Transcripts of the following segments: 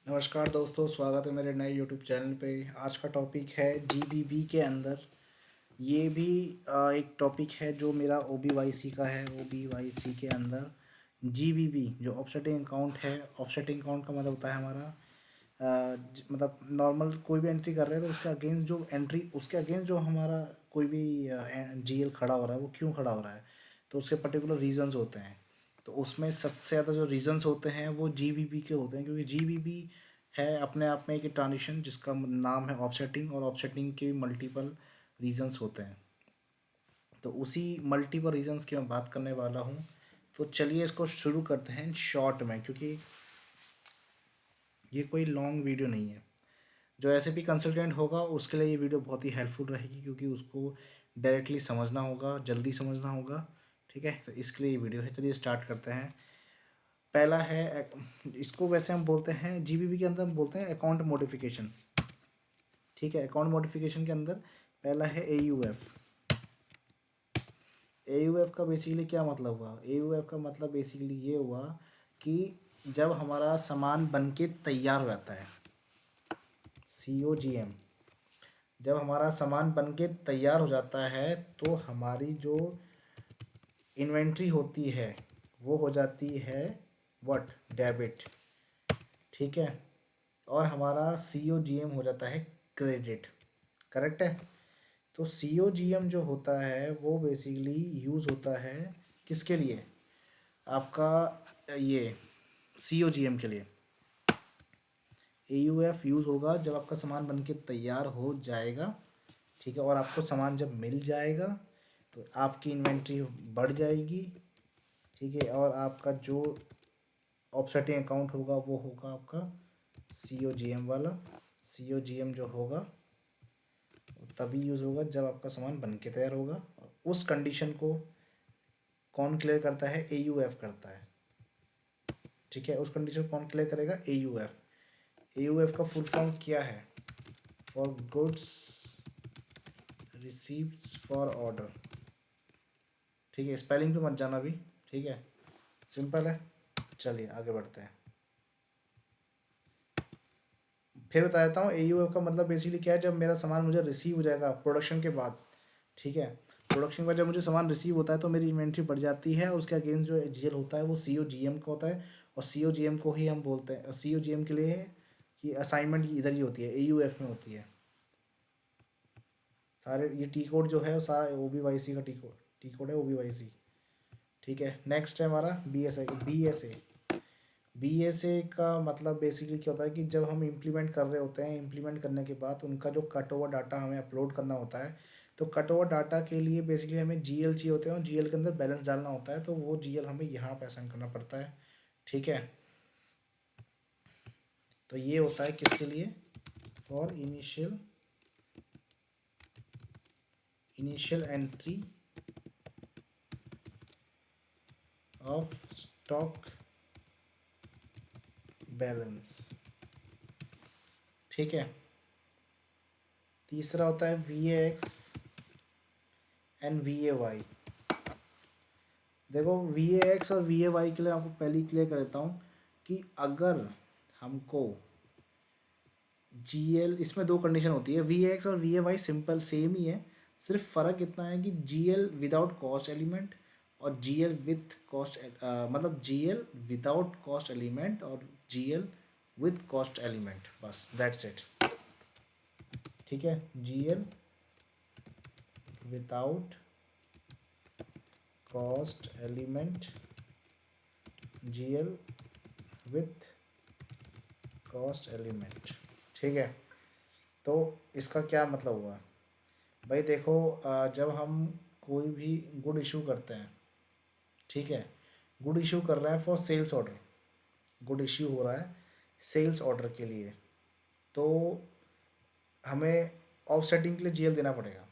नमस्कार दोस्तों, स्वागत है मेरे नए यूट्यूब चैनल पे। आज का टॉपिक है जीबीबी के अंदर। ये भी एक टॉपिक है जो मेरा ओबीवाईसी का है। ओबीवाईसी के अंदर जीबीबी जो ऑफसेटिंग अकाउंट है। ऑफसेटिंग अकाउंट का मतलब होता है हमारा मतलब नॉर्मल कोई भी एंट्री कर रहे हैं तो उसके अगेंस्ट जो हमारा कोई भी जीएल खड़ा हो रहा है, वो क्यों खड़ा हो रहा है, तो उसके पर्टिकुलर रीजंस होते हैं। तो उसमें सबसे ज़्यादा जो रीजंस होते हैं वो जीबीबी के होते हैं, क्योंकि जीबीबी है अपने आप में एक ट्रांजिशन जिसका नाम है ऑफसेटिंग, और ऑफसेटिंग के मल्टीपल रीजंस होते हैं। तो उसी मल्टीपल रीजंस की मैं बात करने वाला हूँ। तो चलिए इसको शुरू करते हैं शॉर्ट में, क्योंकि ये कोई लॉन्ग वीडियो नहीं है। जो एसएपी कंसल्टेंट होगा उसके लिए ये वीडियो बहुत ही हेल्पफुल रहेगी, क्योंकि उसको डायरेक्टली समझना होगा, जल्दी समझना होगा। ठीक है, तो इसके लिए ये वीडियो है। चलिए स्टार्ट करते हैं। पहला है इसको वैसे हम बोलते हैं जीबीबी के अंदर हम बोलते हैं अकाउंट मॉडिफिकेशन। ठीक है, अकाउंट मॉडिफिकेशन के अंदर पहला है एयूएफ। एयूएफ का बेसिकली क्या मतलब हुआ? एयूएफ का मतलब बेसिकली ये हुआ कि जब हमारा सामान बन के तैयार हो जाता है, COGM, जब हमारा सामान बन के तैयार हो जाता है तो हमारी जो इन्वेंट्री होती है वो हो जाती है व्हाट, डेबिट। ठीक है, और हमारा COGM हो जाता है क्रेडिट। करेक्ट है। तो COGM जो होता है वो बेसिकली यूज़ होता है किसके लिए? आपका ये COGM के लिए। AUF यूज़ होगा जब आपका सामान बन के तैयार हो जाएगा। ठीक है, और आपको सामान जब मिल जाएगा तो आपकी इन्वेंट्री बढ़ जाएगी। ठीक है, और आपका जो ऑफसेटिंग अकाउंट होगा वो होगा आपका COGM वाला। COGM जो होगा तभी यूज़ होगा जब आपका सामान बन के तैयार होगा, और उस कंडीशन को कौन क्लियर करता है? AUF करता है। ठीक है, उस कंडीशन को कौन क्लियर करेगा? AUF। AUF का फुल फॉर्म क्या है? For goods receives for order. ठीक है, स्पेलिंग पे मत जाना भी। ठीक है, सिंपल है। चलिए आगे बढ़ते हैं। फिर बता देता हूँ AUF का मतलब बेसिकली क्या है। जब मेरा सामान मुझे रिसीव हो जाएगा प्रोडक्शन के बाद, ठीक है, प्रोडक्शन के बाद जब मुझे सामान रिसीव होता है तो मेरी इन्वेंट्री बढ़ जाती है, और उसके अगेंस्ट जो जीएल होता है वो COGM का होता है। और COGM को ही हम बोलते हैं, COGM के लिए कि असाइनमेंट इधर ही होती है, AUF में होती है। सारे ये टी कोड जो है वो सारा OBYC का टी कोड है, OBYC। ठीक है, नेक्स्ट है हमारा BSA। BSA का मतलब बेसिकली क्या होता है कि जब हम इम्प्लीमेंट कर रहे होते हैं, इम्प्लीमेंट करने के बाद उनका जो कट ओवर डाटा हमें अपलोड करना होता है, तो कट ओवर डाटा के लिए बेसिकली हमें GL चाहिए होते हैं, और GL के अंदर बैलेंस डालना होता है, तो वो GL हमें यहाँ पे असाइन करना पड़ता है। ठीक है, तो ये होता है किसके लिए? For initial entry of stock balance. ठीक है, तीसरा होता है VAX एंड VAY। देखो, VAX और VAY के लिए आपको पहले ही क्लियर कर देता हूँ कि अगर हमको GL, इसमें दो कंडीशन होती है। VAX और VAY सिंपल सेम ही है, सिर्फ फ़र्क इतना है कि GL विदाउट कॉस्ट एलिमेंट और GL विथ कॉस्ट, मतलब GL विदाउट कॉस्ट एलिमेंट और GL विथ कॉस्ट एलिमेंट, बस दैट्स इट। ठीक है, GL without cost element, GL with cost element. ठीक है, तो इसका क्या मतलब हुआ भाई? देखो, जब हम कोई भी गुड इशू करते हैं, ठीक है, गुड इशू कर रहे हैं for sales order, good issue हो रहा है सेल्स ऑर्डर के लिए, तो हमें ऑफसेटिंग के लिए GL देना पड़ेगा।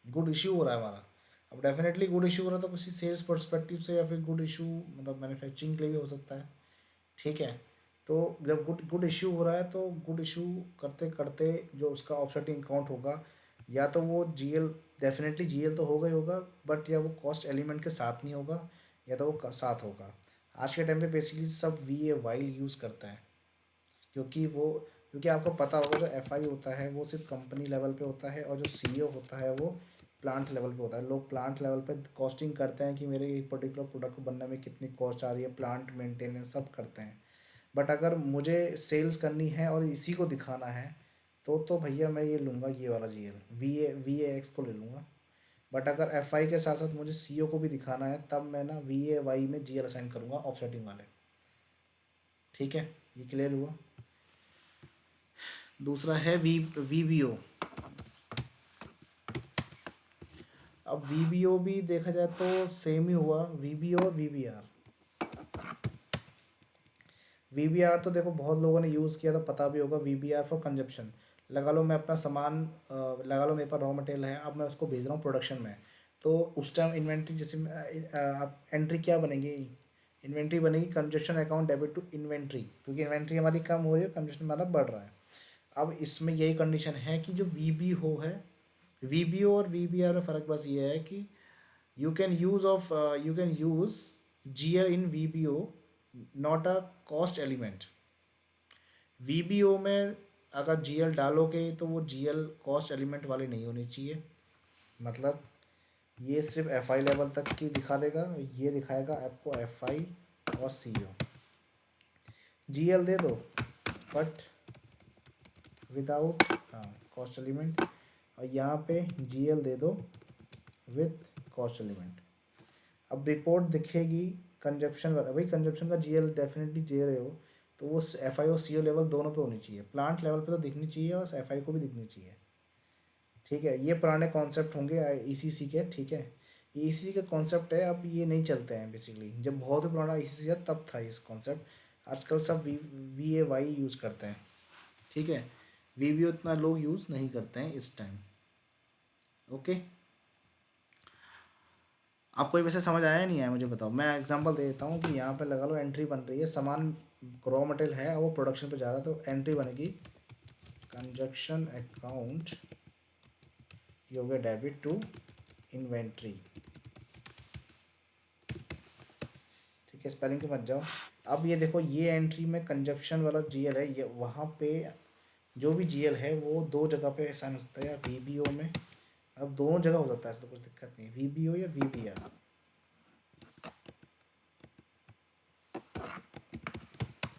गुड इशू हो रहा है हमारा, अब डेफिनेटली गुड इशू हो रहा है तो किसी सेल्स पर्सपेक्टिव से, या फिर गुड इशू मतलब मैन्युफैक्चरिंग के लिए भी हो सकता है। ठीक है, तो जब गुड गुड इशू हो रहा है तो गुड इशू करते करते जो उसका ऑफसेटिंग अकाउंट होगा, या तो वो GL, डेफिनेटली GL तो होगा ही होगा, बट या वो कॉस्ट एलिमेंट के साथ नहीं होगा, या तो वो साथ होगा। आज के टाइम पे बेसिकली सब VAY यूज़ करता है। क्योंकि आपको पता होगा जो एफआई होता है वो सिर्फ कंपनी लेवल पे होता है, और जो सीईओ होता है वो प्लांट लेवल पे होता है। लोग प्लांट लेवल पे कॉस्टिंग करते हैं कि मेरे एक पर्टिकुलर प्रोडक्ट को बनने में कितनी कॉस्ट आ रही है, प्लांट मेंटेनेंस सब करते हैं। बट अगर मुझे सेल्स करनी है और इसी को दिखाना है तो भैया मैं ये लूँगा, ये वाला जीएल वी ए एक्स को ले लूँगा। बट अगर एफ आई के साथ साथ मुझे सीईओ को भी दिखाना है तब मैं ना वी में जीएल असाइन करूँगा ऑफसेटिंग वाले। ठीक है, ये क्लियर हुआ। दूसरा है वी बी ओ। अब वी बी ओ भी देखा जाए तो सेम ही हुआ, वी बी ओ और V B R. V B R तो देखो बहुत लोगों ने यूज़ किया तो पता भी होगा, V B R for consumption. लगा लो मैं अपना सामान लगा लो मेरे पास रॉ मटेरियल है, अब मैं उसको भेज रहा हूँ प्रोडक्शन में। तो उस टाइम इन्वेंट्री जैसे आप एंट्री क्या बनेगी, इन्वेंट्री बनेगी consumption account debit to inventory, क्योंकि इन्वेंट्री हमारी कम हो रही है, कंजप्शन हमारा बढ़ रहा है। अब इसमें यही कंडीशन है कि जो वी बी हो है, वी बी ओ और वी बी आर में फ़र्क बस ये है कि you can use of you can use GL in VBO, not a cost element। VBO में अगर GL डालोगे तो वो GL कॉस्ट एलिमेंट वाली नहीं होनी चाहिए। मतलब ये सिर्फ FI लेवल तक की दिखा देगा, ये दिखाएगा आपको FI और CO। GL दे दो बट विदाउट कॉस्ट एलिमेंट, और यहाँ पे GL दे दो विथ कॉस्ट एलिमेंट। अब रिपोर्ट दिखेगी कंजप्शन वाला, भाई कंजप्शन का जीएल डेफिनेटली दे रहे हो तो वो एफआई और सीओ लेवल दोनों पे होनी चाहिए। प्लांट लेवल पे तो दिखनी चाहिए और एफआई को भी दिखनी चाहिए। ठीक है, ये पुराने कॉन्सेप्ट होंगे ईसीसी के। ठीक है, ये ईसीसी का कॉन्सेप्ट है, अब ये नहीं चलते हैं बेसिकली। जब बहुत ही पुराना ईसीसी था तब था इस कॉन्सेप्ट। आजकल सब वी ए वाई यूज़ करते हैं। ठीक है, वी बी उतना लोग यूज़ नहीं करते हैं इस टाइम। ओके, आपको ये वैसे समझ आया नहीं आया मुझे बताओ। मैं एग्जांपल दे देता हूँ कि यहाँ पे लगा लो एंट्री बन रही है, सामान रॉ मटेरियल है वो प्रोडक्शन पे जा रहा है, तो एंट्री बनेगी कंजक्शन अकाउंट योगे डेबिट टू इन्वेंट्री। ठीक है, स्पेलिंग पे मत जाओ। अब ये देखो, ये एंट्री में कंजप्शन वाला जीएल है, ये वहाँ पे जो भी जीएल है वो दो जगह पे साइन हो सकता है, या वीबीओ में। अब दोनों जगह हो सकता है, ऐसा तो कुछ दिक्कत नहीं, वीबीओ या वीबीआर।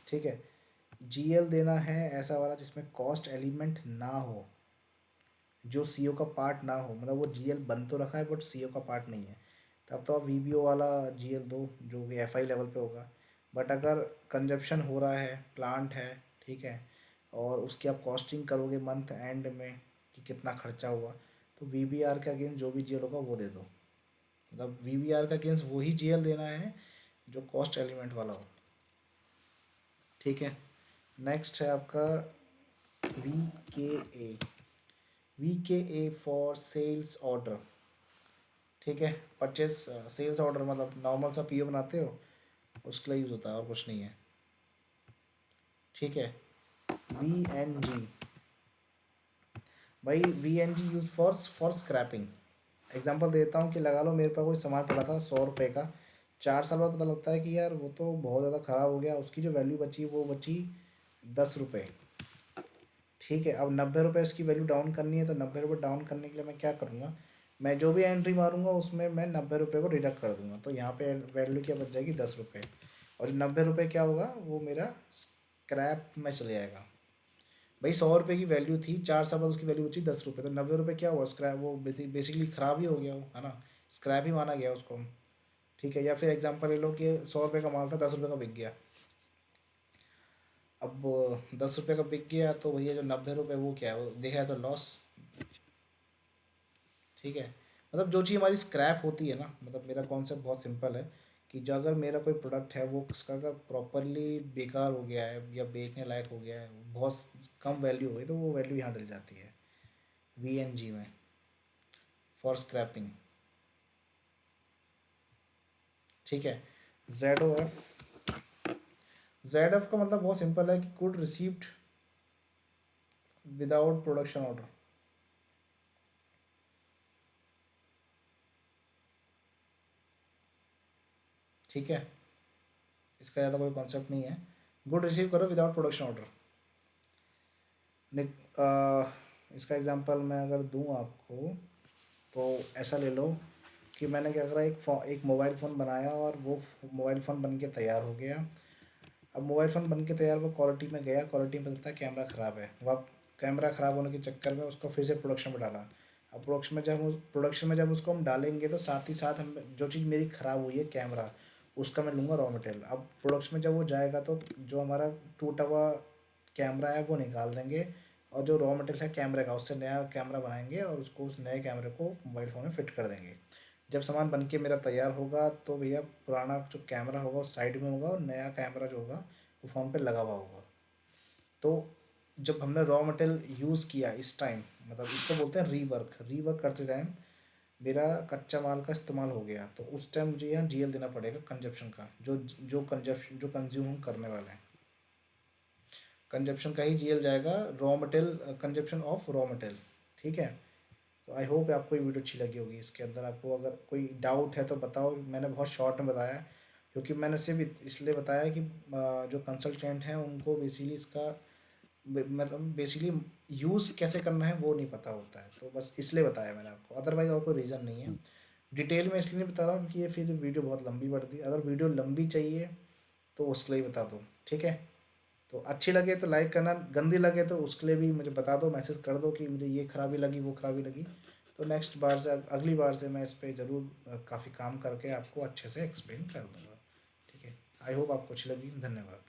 ठीक है, जीएल देना है ऐसा वाला जिसमें कॉस्ट एलिमेंट ना हो, जो सीओ का पार्ट ना हो, मतलब वो जीएल बन तो रखा है बट सीओ का पार्ट नहीं है, तब तो आप वीबीओ वाला जीएल दो जो कि एफआई लेवल पे होगा। बट अगर कंजप्शन हो रहा है, प्लांट है, ठीक है, और उसकी आप कॉस्टिंग करोगे मंथ एंड में कि कितना खर्चा हुआ, तो वीबीआर के अगेंस्ट जो भी जीएल होगा वो दे दो। मतलब वीबीआर के अगेंस्ट वही जीएल देना है जो कॉस्ट एलिमेंट वाला हो। ठीक है, नेक्स्ट है आपका वी के ए। वी के ए फॉर सेल्स ऑर्डर। ठीक है, परचेस सेल्स ऑर्डर, मतलब नॉर्मल सा पीओ बनाते हो उसके लिए यूज़ होता है और कुछ नहीं है। ठीक है, वी एन जी, भाई V N G use for scrapping. Example देता हूँ कि लगा लो मेरे पास कोई सामान पड़ा था 100 रुपये का, 4 साल बाद पता लगता है कि यार वो तो बहुत ज़्यादा ख़राब हो गया, उसकी जो वैल्यू बची वो बची 10 रुपये। ठीक है, अब 90 रुपये उसकी वैल्यू डाउन करनी है, तो 90 रुपये डाउन करने के लिए मैं क्या करूँगा, मैं जो भी एंट्री मारूंगा उसमें मैं 90 रुपये को डिडक्ट कर दूंगा, तो यहाँ पे वैल्यू क्या बच जाएगी, 10 रुपये। और जो 90 रुपये क्या होगा वो मेरा स्क्रैप में चले जाएगा। भाई 100 रुपये की वैल्यू थी, 4 साल बाद उसकी वैल्यू बची 10 रुपये, तो 90 रुपये क्या हुआ, स्क्रैप, वो बेसिकली ख़राब ही हो गया वो, है ना, स्क्रैप ही माना गया उसको। ठीक है, या फिर एग्जांपल ले लो कि 100 रुपये का माल था, 10 रुपये का बिक गया। अब 10 रुपये का बिक गया तो भैया जो 90 रुपये वो क्या है, वो देखा है तो लॉस। ठीक है, मतलब जो चीज़ हमारी स्क्रैप होती है ना, मतलब मेरा कॉन्सेप्ट बहुत सिंपल है कि जो अगर मेरा कोई प्रोडक्ट है वो उसका अगर प्रॉपरली बेकार हो गया है या बेचने लायक हो गया है, बहुत कम वैल्यू हो गई, तो वो वैल्यू यहाँ डल जाती है वी एन जी में, फॉर स्क्रैपिंग। ठीक है, Z O F. Z F का मतलब बहुत सिंपल है कि good received without production order. ठीक है, इसका ज़्यादा कोई कॉन्सेप्ट नहीं है, गुड रिसीव करो विदाउट प्रोडक्शन ऑर्डर। इसका एग्जांपल मैं अगर दूं आपको, तो ऐसा ले लो कि मैंने क्या करा, एक मोबाइल फ़ोन बनाया और वो मोबाइल फ़ोन बन के तैयार हो गया। अब मोबाइल फ़ोन बन के तैयार, वो क्वालिटी में गया, क्वालिटी में पता कैमरा ख़राब है। वह कैमरा ख़राब होने के चक्कर में उसको फिर से प्रोडक्शन में डाला। अब प्रोडक्शन में जब उसको हम डालेंगे, तो साथ ही साथ हम जो चीज़ मेरी ख़राब हुई है कैमरा, उसका मैं लूँगा रॉ मटेरियल। अब प्रोडक्शन में जब वो जाएगा, तो जो हमारा टूटा हुआ कैमरा है वो निकाल देंगे, और जो रॉ मटेरियल है कैमरे का, उससे नया कैमरा बनाएंगे और उसको, उस नए कैमरे को मोबाइल फ़ोन में फिट कर देंगे। जब सामान बन के मेरा तैयार होगा, तो भैया पुराना जो कैमरा होगा वो साइड में होगा, और नया कैमरा जो होगा वो फ़ोन पे लगा हुआ होगा। तो जब हमने रॉ मटेरियल यूज़ किया इस टाइम, मतलब इसको बोलते हैं रीवर्क, रीवर्क करते टाइम मेरा कच्चा माल का इस्तेमाल हो गया, तो उस टाइम मुझे यहाँ जीएल देना पड़ेगा कंजप्शन का, जो कंज्यूम हम करने वाले हैं, कंजप्शन का ही जीएल जाएगा, raw material, consumption of raw material. ठीक है। तो आई होप आपको ये वीडियो अच्छी लगी होगी। इसके अंदर आपको अगर कोई डाउट है तो बताओ। मैंने बहुत शॉर्ट में बताया, क्योंकि मैंने सिर्फ इसलिए बताया कि जो कंसल्टेंट हैं उनको बेसिकली इसका मतलब बेसिकली यूज़ कैसे करना है वो नहीं पता होता है, तो बस इसलिए बताया मैंने आपको, अदरवाइज और कोई रीज़न नहीं है। डिटेल में इसलिए नहीं बता रहा हूँ कि ये फिर वीडियो बहुत लंबी पड़ती है। अगर वीडियो लंबी चाहिए तो उसके लिए बता दो, ठीक है। तो अच्छी लगे तो लाइक करना, गंदी लगे तो उसके लिए भी मुझे बता दो, मैसेज कर दो कि मुझे ये खराबी लगी, वो खराबी लगी। तो नेक्स्ट बार से, अगली बार से मैं इस पे ज़रूर काफ़ी काम करके आपको अच्छे से एक्सप्लेन कर दूँगा। ठीक है। आई होप आपको अच्छी लगी। धन्यवाद।